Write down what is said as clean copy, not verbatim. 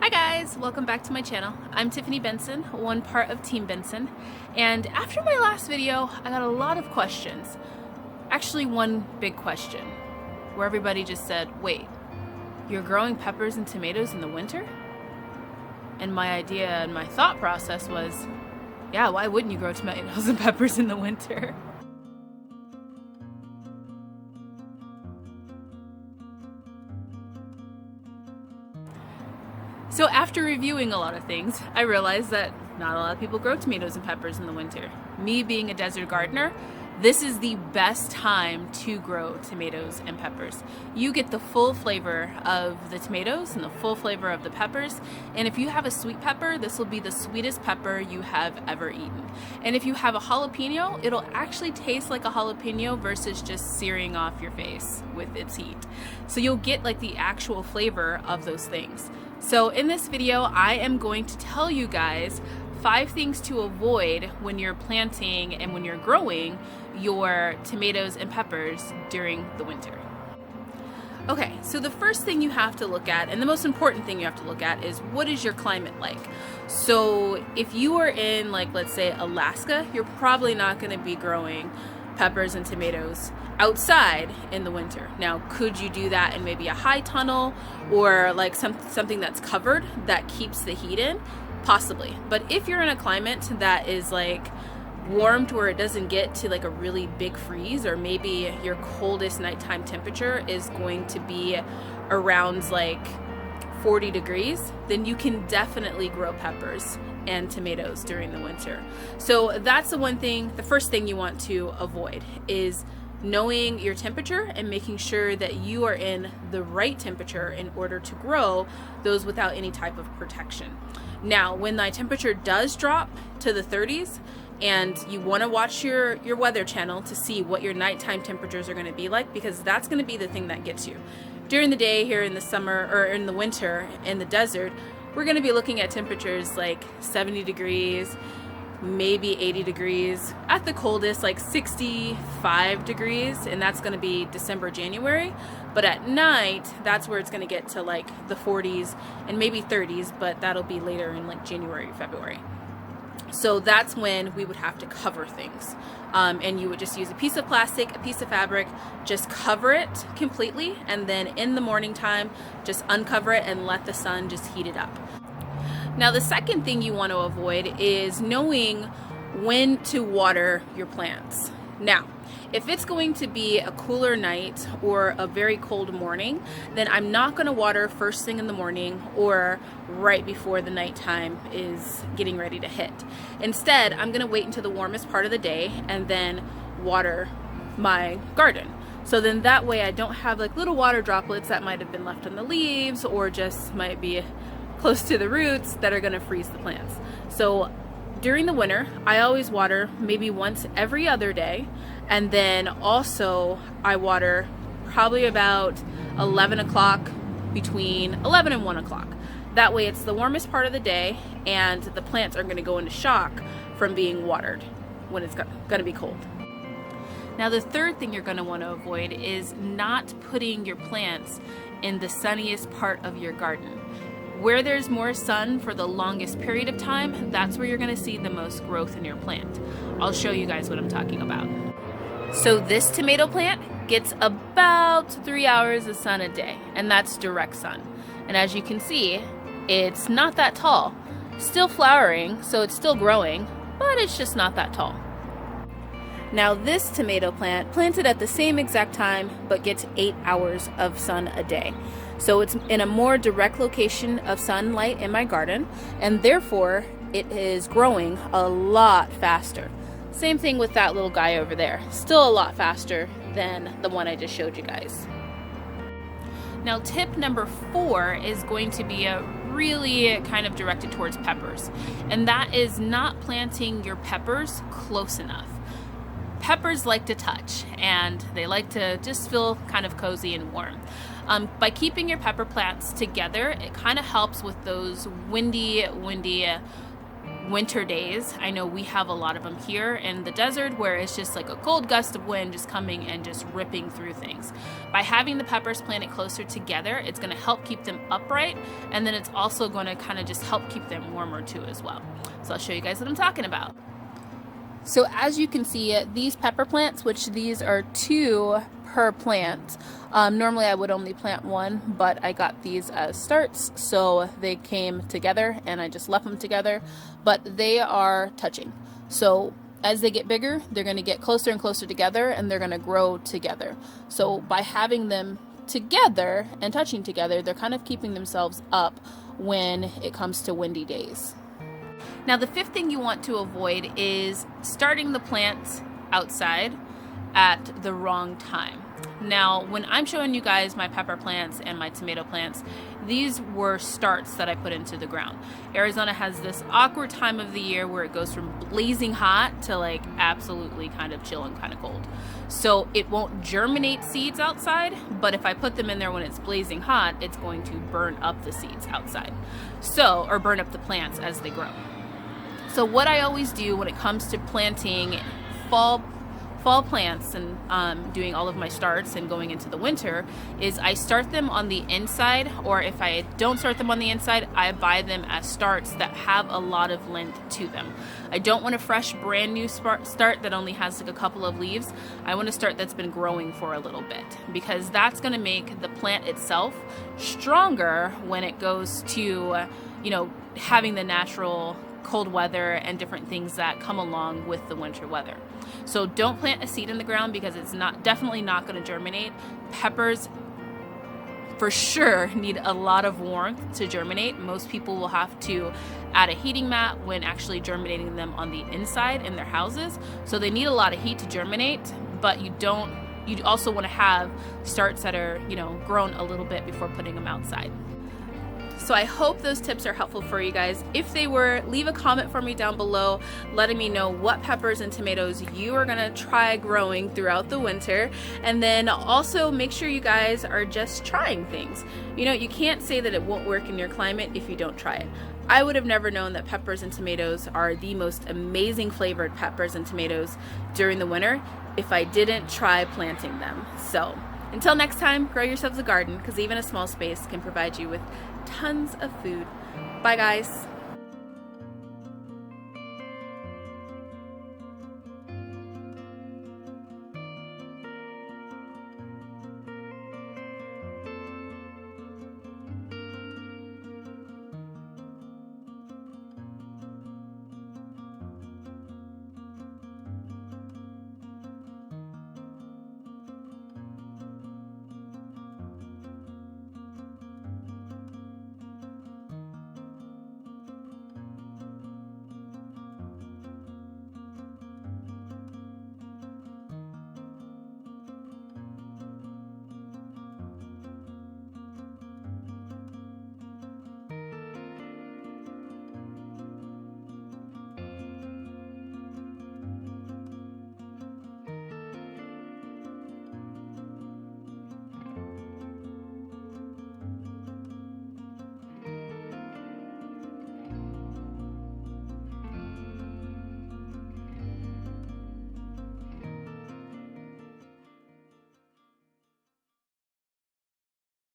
Hi guys, welcome back to my channel. I'm Tiffany Benson, one part of Team Benson, and after my last video I got a lot of questions. Actually, one big question where everybody just said, wait, you're growing peppers and tomatoes in the winter? And my idea and my thought process was, yeah, why wouldn't you grow tomatoes and peppers in the winter? So after reviewing a lot of things, I realized that not a lot of people grow tomatoes and peppers in the winter. Me being a desert gardener, this is the best time to grow tomatoes and peppers. You get the full flavor of the tomatoes and the full flavor of the peppers. And if you have a sweet pepper, this will be the sweetest pepper you have ever eaten. And if you have a jalapeno, it'll actually taste like a jalapeno versus just searing off your face with its heat. So you'll get like the actual flavor of those things. So in this video, I am going to tell you guys 5 things to avoid when you're planting and when you're growing your tomatoes and peppers during the winter. Okay, so the first thing you have to look at, and the most important thing you have to look at, is what is your climate like? So if you are in, like, let's say Alaska, you're probably not going to be growing peppers and tomatoes outside in the winter. Now, could you do that in maybe a high tunnel or like something that's covered that keeps the heat in? Possibly. But if you're in a climate that is like warm to where it doesn't get to like a really big freeze, or maybe your coldest nighttime temperature is going to be around like 40 degrees, then you can definitely grow peppers and tomatoes during the winter. So that's the first thing you want to avoid is knowing your temperature and making sure that you are in the right temperature in order to grow those without any type of protection. Now, when the temperature does drop to the 30s, and you want to watch your weather channel to see what your nighttime temperatures are going to be like, because that's going to be the thing that gets you. During the day here in the summer or in the winter in the desert, we're going to be looking at temperatures like 70 degrees, maybe 80 degrees, at the coldest like 65 degrees, and that's going to be December, January. But at night, that's where it's going to get to like the 40s and maybe 30s, but that'll be later in like January, February. So that's when we would have to cover things. And you would just use a piece of plastic, a piece of fabric, just cover it completely, and then in the morning time, just uncover it and let the sun just heat it up. Now, the second thing you want to avoid is knowing when to water your plants. Now, if it's going to be a cooler night or a very cold morning, then I'm not going to water first thing in the morning or right before the nighttime is getting ready to hit. Instead, I'm going to wait until the warmest part of the day and then water my garden. So then that way I don't have like little water droplets that might have been left on the leaves or just might be close to the roots that are going to freeze the plants. So during the winter, I always water maybe once every other day, and then also I water probably about 11 o'clock, between 11 and 1 o'clock. That way it's the warmest part of the day and the plants are going to go into shock from being watered when it's going to be cold. Now, the third thing you're going to want to avoid is not putting your plants in the sunniest part of your garden. Where there's more sun for the longest period of time, that's where you're going to see the most growth in your plant. I'll show you guys what I'm talking about. So this tomato plant gets about 3 hours of sun a day, and that's direct sun. And as you can see, it's not that tall. Still flowering, so it's still growing, but it's just not that tall. Now, this tomato plant, planted at the same exact time, but gets 8 hours of sun a day. So it's in a more direct location of sunlight in my garden, and therefore it is growing a lot faster. Same thing with that little guy over there. Still a lot faster than the one I just showed you guys. Now, tip number 4 is going to be really kind of directed towards peppers, and that is not planting your peppers close enough. Peppers like to touch, and they like to just feel kind of cozy and warm. By keeping your pepper plants together, it kind of helps with those windy winter days. I know we have a lot of them here in the desert where it's just like a cold gust of wind just coming and just ripping through things. By having the peppers planted closer together, it's going to help keep them upright, and then it's also going to kind of just help keep them warmer too as well. So I'll show you guys what I'm talking about. So as you can see, these pepper plants, which these are 2 per plant. Normally I would only plant 1, but I got these as starts, so they came together and I just left them together, but they are touching. So as they get bigger, they're going to get closer and closer together, and they're going to grow together. So by having them together and touching together, they're kind of keeping themselves up when it comes to windy days. Now the 5th thing you want to avoid is starting the plants outside at the wrong time. Now when I'm showing you guys my pepper plants and my tomato plants, these were starts that I put into the ground. Arizona has this awkward time of the year where it goes from blazing hot to like absolutely kind of chill and kind of cold. So it won't germinate seeds outside, but if I put them in there when it's blazing hot, it's going to burn up the seeds outside. So, or burn up the plants as they grow. So what I always do when it comes to planting fall plants and doing all of my starts and going into the winter is I start them on the inside, or if I don't start them on the inside, I buy them as starts that have a lot of length to them. I don't want a fresh brand new start that only has like a couple of leaves. I want a start that's been growing for a little bit, because that's going to make the plant itself stronger when it goes to, you know, having the natural cold weather and different things that come along with the winter weather. So don't plant a seed in the ground because it's definitely not going to germinate. Peppers for sure need a lot of warmth to germinate. Most people will have to add a heating mat when actually germinating them on the inside in their houses. So they need a lot of heat to germinate, but you also want to have starts that are, you know, grown a little bit before putting them outside. So I hope those tips are helpful for you guys. If they were, leave a comment for me down below letting me know what peppers and tomatoes you are gonna try growing throughout the winter. And then also make sure you guys are just trying things. You know, you can't say that it won't work in your climate if you don't try it. I would have never known that peppers and tomatoes are the most amazing flavored peppers and tomatoes during the winter if I didn't try planting them. So until next time, grow yourselves a garden, because even a small space can provide you with tons of food. Bye guys.